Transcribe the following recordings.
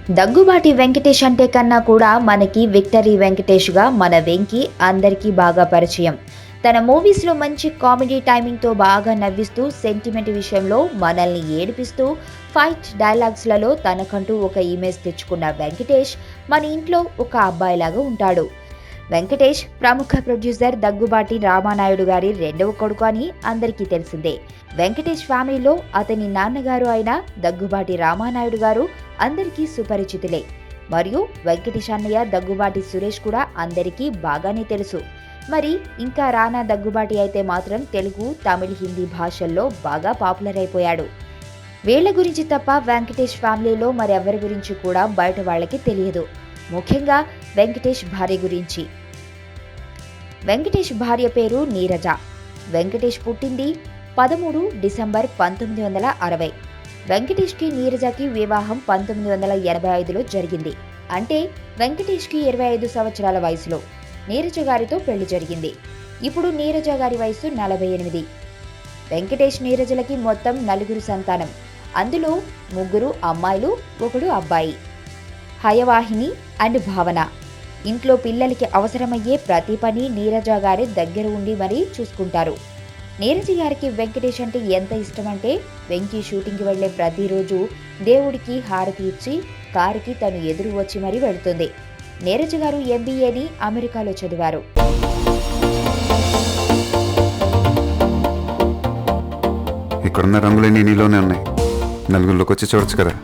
దగ్గుబాటి వెంకటేష్ అంటే కన్నా కూడా మనకి విక్టరీ వెంకటేష్గా మన వెంకి అందరికీ బాగా పరిచయం. తన మూవీస్లో మంచి కామెడీ టైమింగ్తో బాగా నవ్విస్తూ, సెంటిమెంట్ విషయంలో మనల్ని ఏడిపిస్తూ, ఫైట్ డైలాగ్స్లలో తనకంటూ ఒక ఇమేజ్ తెచ్చుకున్న వెంకటేష్ మన ఇంట్లో ఒక అబ్బాయిలాగా ఉంటాడు. వెంకటేష్ ప్రముఖ ప్రొడ్యూసర్ దగ్గుబాటి రామానాయుడు గారి రెండవ కొడుకు అని అందరికీ తెలిసిందే. వెంకటేష్ ఫ్యామిలీలో అతని నాన్నగారు అయిన దగ్గుబాటి రామానాయుడు గారు అందరికీ సుపరిచితులే. మరియు వెంకటేష్ అన్నయ్య దగ్గుబాటి సురేష్ కూడా అందరికీ బాగానే తెలుసు. మరి ఇంకా రానా దగ్గుబాటి అయితే మాత్రం తెలుగు, తమిళ, హిందీ భాషల్లో బాగా పాపులర్ అయిపోయాడు. వీళ్ల గురించి తప్ప వెంకటేష్ ఫ్యామిలీలో మరెవరి గురించి కూడా బయట వాళ్ళకి తెలియదు. ముఖ్యంగా వెంకటేష్ భార్య గురించి. వెంకటేష్ భార్య పేరు నీరజ. వెంకటేష్ పుట్టింది 13 డిసెంబర్ 1960. వెంకటేష్కి నీరజకి వివాహం 1985లో జరిగింది. అంటే వెంకటేష్కి 25 సంవత్సరాల వయసులో నీరజ గారితో పెళ్లి జరిగింది. ఇప్పుడు నీరజ గారి వయసు 48. వెంకటేష్ నీరజలకి మొత్తం 4 సంతానం. అందులో 3 అమ్మాయిలు, 1 అబ్బాయి. హయవాహిని అండ్ భావన. ఇంట్లో పిల్లలకి అవసరమయ్యే ప్రతి పని నీరజ గారి దగ్గర ఉండి మరీ చూసుకుంటారు. నీరజ గారికి వెంకటేష్ అంటే ఎంత ఇష్టమంటే వెంకీ షూటింగ్కి వెళ్లే ప్రతిరోజు దేవుడికి హారతి ఇచ్చి కారుకి తను ఎదురు వచ్చి మరీ వెళుతుంది. నీరజ గారు MBAని అమెరికాలో చదివారు. ఇక్కడున్న రంగులన్నీ నీలోనే ఉన్నాయి. నలుగురిలోకి వచ్చి చూడొచ్చు కదా.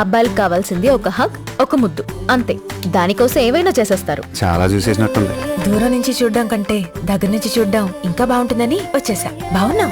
అబ్బాయిలకు కావాల్సింది ఒక హగ్, ఒక ముద్దు, అంతే. దానికోసం ఏవైనా చేసేస్తారు. చాలా చూసేసినట్టుంది. దూరం నుంచి చూడడం కంటే దగ్గర నుంచి చూడడం ఇంకా బాగుంటుందని వచ్చేసా. బాగున్నాం.